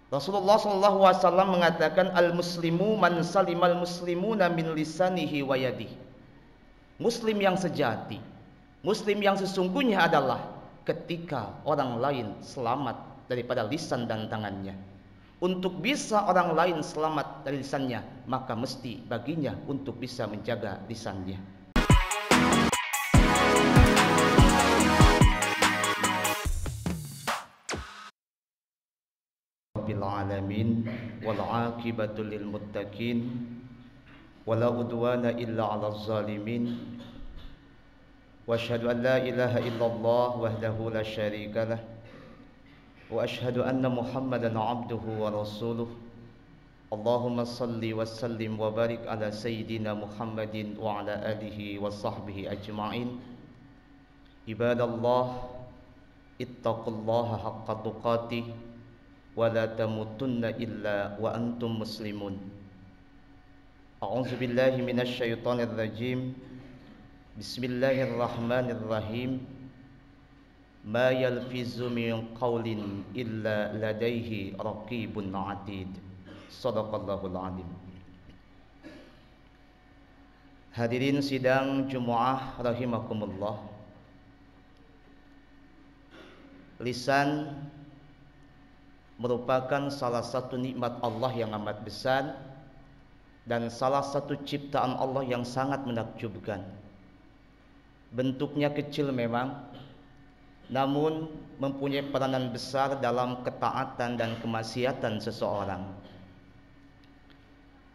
Rasulullah SAW mengatakan al-muslimu man salimal muslimuna min lisanihi wa yadihi. Muslim yang sejati, muslim yang sesungguhnya adalah ketika orang lain selamat daripada lisan dan tangannya. Untuk bisa orang lain selamat dari lisannya, maka mesti baginya untuk bisa menjaga lisannya. Rabbil alamin wal aqibatu lil muttaqin wala udwana illa 'alal zalimin. Wa asyhadu an la ilaha illallah wahdahu la syarika lah. Wa asyhadu anna Muhammadan 'abduhu wa rasuluh. Allahumma salli wa sallim wa barik ala sayyidina Muhammadin wa ala alihi wa sahbihi ajma'in. Ibadallah, ittaqullaha haqqa tuqatih wa la tamutunna illa wa antum muslimun. A'udzu billahi minasy syaithanir rajim. Bismillahirrahmanirrahim. Ma yalfizu min qawlin illa ladaihi raqibun atid. Shadaqallahul azim. Hadirin sidang Jumaah rahimakumullah. Lisan merupakan salah satu nikmat Allah yang amat besar dan salah satu ciptaan Allah yang sangat menakjubkan. Bentuknya kecil memang, namun mempunyai peranan besar dalam ketaatan dan kemaksiatan seseorang.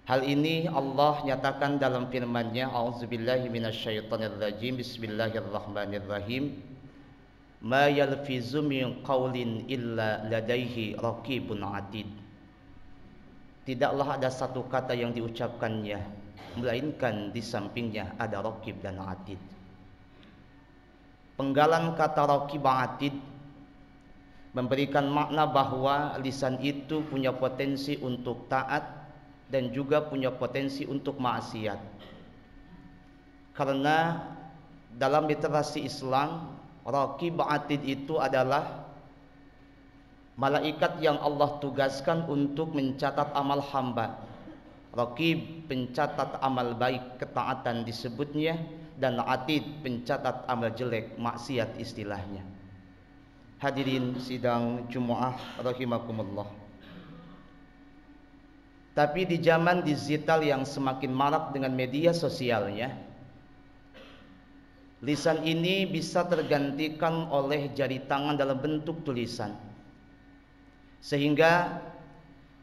Hal ini Allah nyatakan dalam firman-Nya, A'udzubillahi minasyaitonirrajim. Bismillahirrahmanirrahim. Ma yalfizu min qaulin illa ladaihi raqibun atid. Tidaklah ada satu kata yang diucapkannya melainkan di sampingnya ada raqib dan atid. Penggalan kata raqib atid memberikan makna bahwa lisan itu punya potensi untuk taat dan juga punya potensi untuk maksiat. Karena dalam literasi Islam, raqib atid itu adalah malaikat yang Allah tugaskan untuk mencatat amal hamba. Raqib pencatat amal baik, ketaatan disebutnya, dan atid pencatat amal jelek, maksiat istilahnya. Hadirin sidang Jumaah rahimakumullah. Tapi di zaman digital yang semakin marak dengan media sosialnya, lisan ini bisa tergantikan oleh jari tangan dalam bentuk tulisan. Sehingga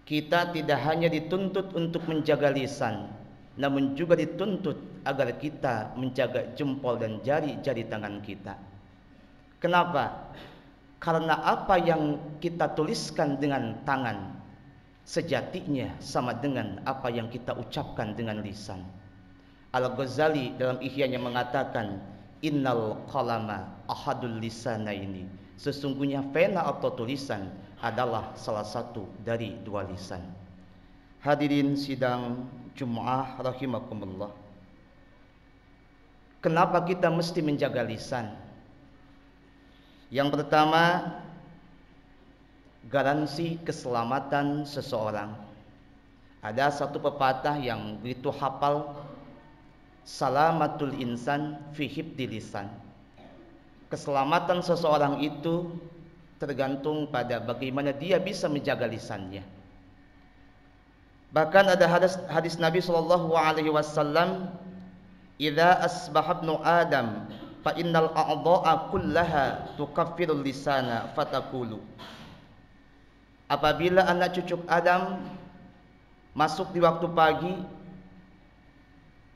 kita tidak hanya dituntut untuk menjaga lisan, namun juga dituntut agar kita menjaga jempol dan jari-jari tangan kita. Kenapa? Karena apa yang kita tuliskan dengan tangan sejatinya sama dengan apa yang kita ucapkan dengan lisan. Al-Ghazali dalam Ihya-nya mengatakan, innal qalama ahadul lisanaini. Sesungguhnya pena atau tulisan adalah salah satu dari dua lisan. Hadirin sidang Jumaah rahimakumullah. Kenapa kita mesti menjaga lisan? Yang pertama, garansi keselamatan seseorang. Ada satu pepatah yang begitu hafal, salamatul insan fi hifdzi lisan. Keselamatan seseorang itu tergantung pada bagaimana dia bisa menjaga lisannya. Bahkan ada hadis Nabi SAW, idza asbaha ibnu adam fa innal a'dha'a kullaha tukaffirul lisana fataqulu. Apabila anak cucu Adam masuk di waktu pagi,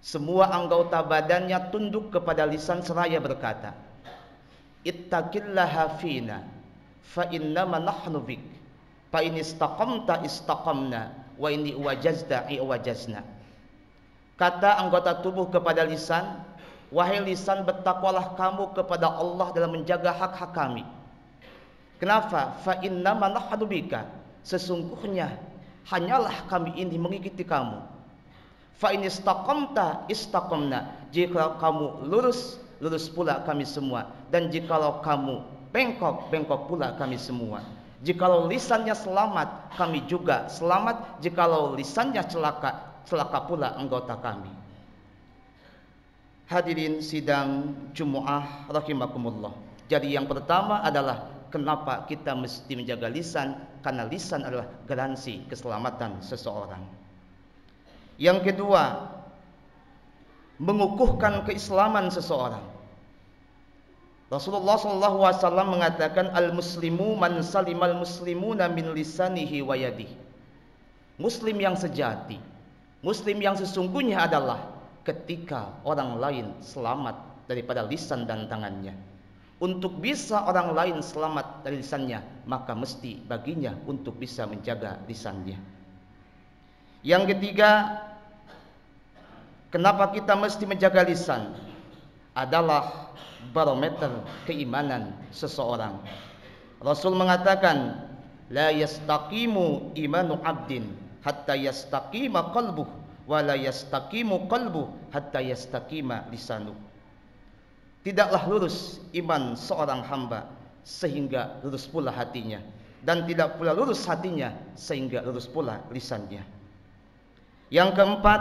semua anggota badannya tunduk kepada lisan seraya berkata, ittaqillaha fina fa innama nahnu bik fa in istaqamta istaqamna wa in wajazta iwajazna. Kata anggota tubuh kepada lisan, wahai lisan, bertakwalah kamu kepada Allah dalam menjaga hak-hak kami. Kenapa? Fa innama nahnu bika, sesungguhnya hanyalah kami ini mengikuti kamu. Fa in istaqamta istaqamna, jika kamu lurus, lurus pula kami semua, dan jikalau kamu bengkok, bengkok pula kami semua. Jikalau lisannya selamat, kami juga selamat. Jikalau lisannya celaka, celaka pula anggota kami. Hadirin sidang Jumu'ah rahimakumullah. Jadi yang pertama adalah kenapa kita mesti menjaga lisan? Karena lisan adalah garansi keselamatan seseorang. Yang kedua, mengukuhkan keislaman seseorang. Rasulullah SAW mengatakan, al-muslimu man salimal muslimuna min lisanihi wa yadihi. Muslim yang sejati, Muslim yang sesungguhnya adalah ketika orang lain selamat daripada lisan dan tangannya. Untuk bisa orang lain selamat dari lisannya, maka mesti baginya untuk bisa menjaga lisannya. Yang ketiga, kenapa kita mesti menjaga lisan? Adalah barometer keimanan seseorang. Rasul mengatakan, la yastaqimu imanu abdin hatta yastaqima qalbuh, wa la yastaqimu qalbuh hatta yastaqima lisanuh. Tidaklah lurus iman seorang hamba sehingga lurus pula hatinya, dan tidak pula lurus hatinya sehingga lurus pula lisannya. Yang keempat,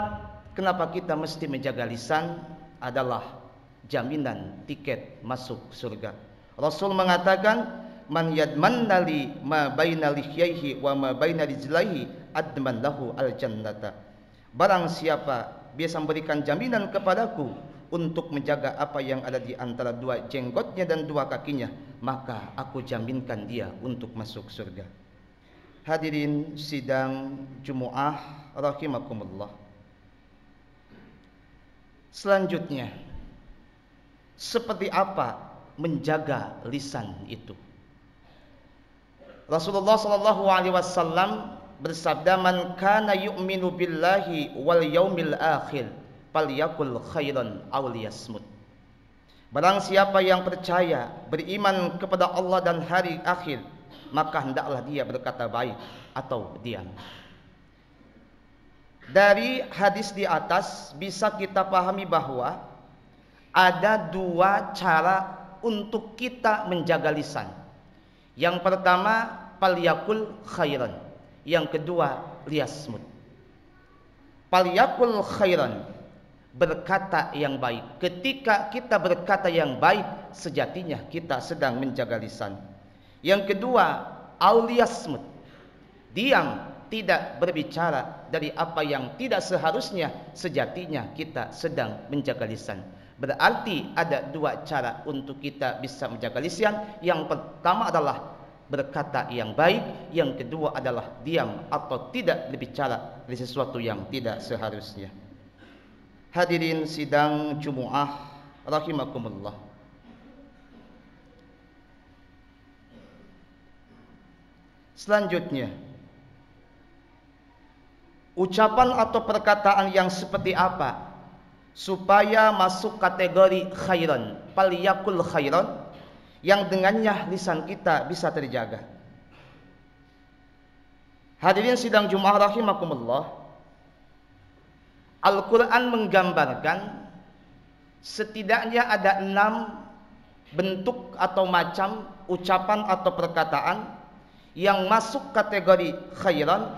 kenapa kita mesti menjaga lisan? Adalah jaminan tiket masuk surga. Rasul mengatakan, man yadmanna li ma baina lihyaihi wa ma baina rijlaihi adman lahu al jannata. Barang siapa bisa memberikan jaminan kepadaku untuk menjaga apa yang ada di antara dua jenggotnya dan dua kakinya, maka aku jaminkan dia untuk masuk surga. Hadirin sidang Jumu'ah rahimakumullah. Selanjutnya, seperti apa menjaga lisan itu? Rasulullah SAW bersabda, man kana yu'minu billahi wal yaumil akhir falyakul khairan aw liyasmut. Barang siapa yang percaya, beriman kepada Allah dan hari akhir, maka hendaklah dia berkata baik atau diam. Dari hadis di atas bisa kita pahami bahwa ada dua cara untuk kita menjaga lisan. Yang pertama, falyakul khairan. Yang kedua, liyasmut. Falyakul khairan, berkata yang baik. Ketika kita berkata yang baik, sejatinya kita sedang menjaga lisan. Yang kedua, auliyasmut, diam, tidak berbicara dari apa yang tidak seharusnya, sejatinya kita sedang menjaga lisan. Berarti ada dua cara untuk kita bisa menjaga lisan. Yang pertama adalah berkata yang baik, yang kedua adalah diam atau tidak berbicara dari sesuatu yang tidak seharusnya. Hadirin sidang Jumu'ah rahimakumullah. Selanjutnya, ucapan atau perkataan yang seperti apa supaya masuk kategori khairan, falyakul khairan, yang dengannya lisan kita bisa terjaga. Hadirin sidang Jumu'ah rahimakumullah, Al-Quran menggambarkan setidaknya ada 6 bentuk atau macam ucapan atau perkataan yang masuk kategori khairan,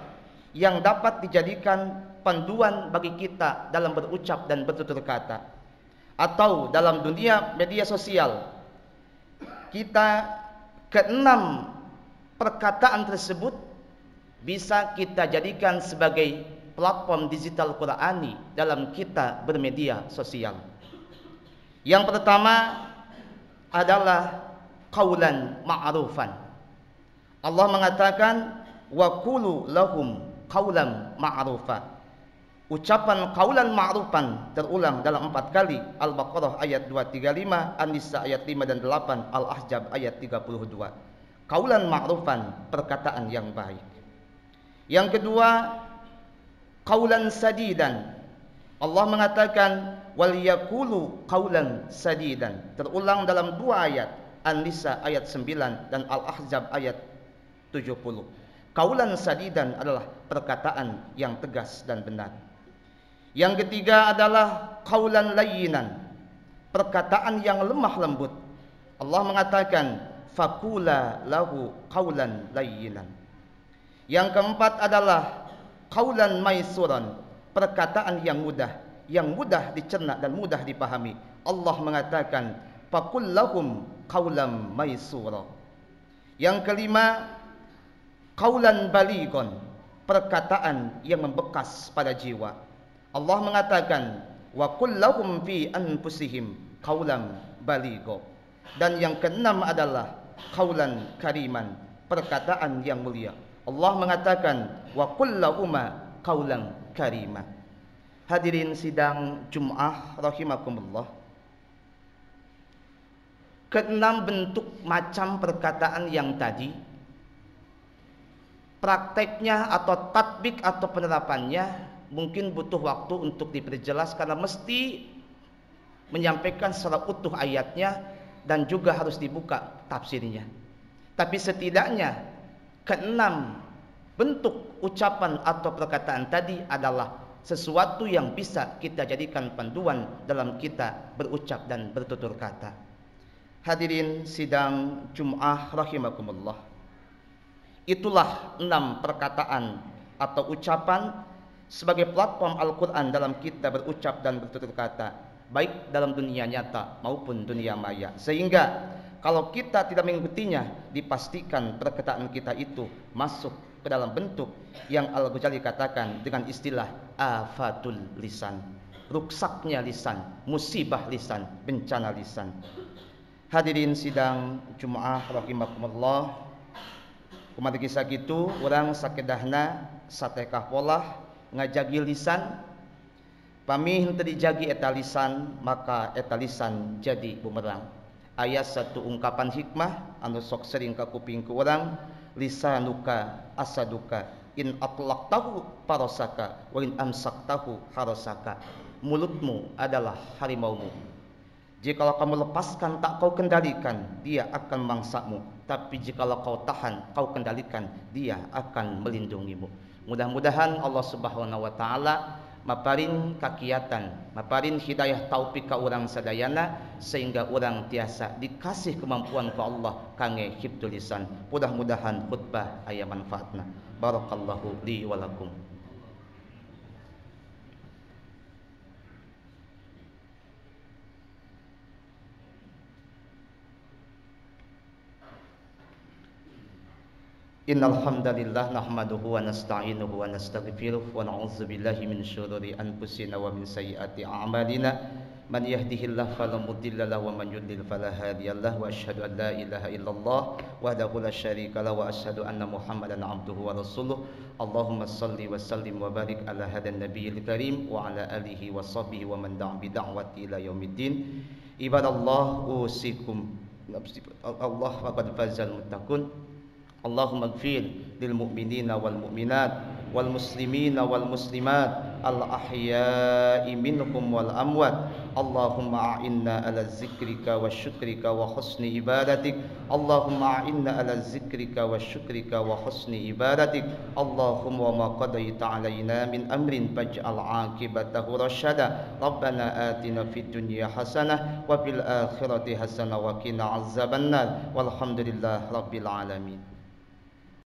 yang dapat dijadikan panduan bagi kita dalam berucap dan bertutur kata. Atau dalam dunia media sosial, kita ke-6 perkataan tersebut bisa kita jadikan sebagai platform digital Qur'ani dalam kita bermedia sosial. Yang pertama adalah qaulan ma'rufan. Allah mengatakan, wa qulu lahum qaulan ma'rufa. Ucapan qaulan ma'rufan terulang dalam 4 kali. Al-Baqarah ayat 235, An-Nisa ayat 5 dan 8, Al-Ahzab ayat 32. Qaulan ma'rufan, perkataan yang baik. Yang kedua, qaulan sadidan. Allah mengatakan, wal yaqulu qaulan sadidan. Terulang dalam 2 ayat, An-Nisa ayat 9 dan Al-Ahzab ayat 70. Qaulan sadidan adalah perkataan yang tegas dan benar. Yang ketiga adalah qaulan layyinan, perkataan yang lemah lembut. Allah mengatakan, faqula lahu qaulan layyinan. Yang keempat adalah qaulan maisuran, perkataan yang mudah dicerna dan mudah dipahami. Allah mengatakan faqul lahum qaulan maisura. Yang kelima qaulan balighon, perkataan yang membekas pada jiwa. Allah mengatakan wa qul lahum fi anfusihim qaulan baligho. Dan yang keenam adalah qaulan kariman, perkataan yang mulia. Allah mengatakan wa qul lahuma qaulan karima. Hadirin sidang Jum'ah rahimakumullah. Keenam bentuk macam perkataan yang tadi, prakteknya atau tatbik atau penerapannya mungkin butuh waktu untuk diperjelas karena mesti menyampaikan secara utuh ayatnya dan juga harus dibuka tafsirnya. Tapi setidaknya keenam bentuk ucapan atau perkataan tadi adalah sesuatu yang bisa kita jadikan panduan dalam kita berucap dan bertutur kata. Hadirin sidang Jum'ah rahimakumullah. Itulah 6 perkataan atau ucapan sebagai platform Al-Quran dalam kita berucap dan bertutur kata, baik dalam dunia nyata maupun dunia maya. Sehingga kalau kita tidak mengikutinya, dipastikan perkataan kita itu masuk ke dalam bentuk yang Al-Ghazali katakan dengan istilah afatul lisan, ruksaknya lisan, musibah lisan, bencana lisan. Hadirin sidang Jum'ah rahimakumullah. Kumaha kisah gitu urang sakedahna satekah pola ngajagi lisan, pami henteu dijagi eta lisan maka eta lisan jadi bumerang. Aya satu ungkapan hikmah anu sok sering ka kuping ku urang, lisanuka asaduka in atlaqtahu parasaka wa in amsaktahu harasaka. Mulutmu adalah harimaumu. Jikalau kamu lepaskan tak kau kendalikan, dia akan memangsamu. Tapi jikalau kau tahan, kau kendalikan, dia akan melindungimu. Mudah-mudahan Allah Subhanahu wa taala maparin kakiatan, maparin hidayah taufik ka urang sadayana sehingga urang tiasa dikasih kemampuan ke Allah kangge hifdzul lisan. Mudah-mudahan khutbah aya manfaatna. Barakallahu li wa lakum. Innal hamdalillah nahmaduhu wa nasta'inuhu wa nastaghfiruh wa na'udzu billahi min syururi anfusina wa min sayyiati a'malina. Man yahdihillahu fala mudilla lahu wa man yudlil fala hadiyalah. Wa asyhadu an la ilaha illallah wahdahu la syarika lahu wa asyhadu anna Muhammadan abduhu wa rasuluh. Allahumma shalli wa sallim wa barik ala hadan nabiyil karim wa ala alihi wa sahbihi wa man da'a bi da'wati ila yaumiddin. Ibadallah usikum Allah faqad fazal muttaqun. Allahumma ighfir lil mu'minina wal mu'minat wal muslimina wal muslimat al ahya'i minhum wal amwat. Allahumma a'inna ala zikrika wa syukrika wa husni ibadatik. Allahumma a'inna ala zikrika wa syukrika wa husni ibadatik. Allahumma ma qadaita alaina min amrin faj'al 'aqibatahu rasyada. Rabbana atina fid dunya hasanah wa fil akhirati hasanah wa qina 'adzabannar. Walhamdulillah rabbil alamin.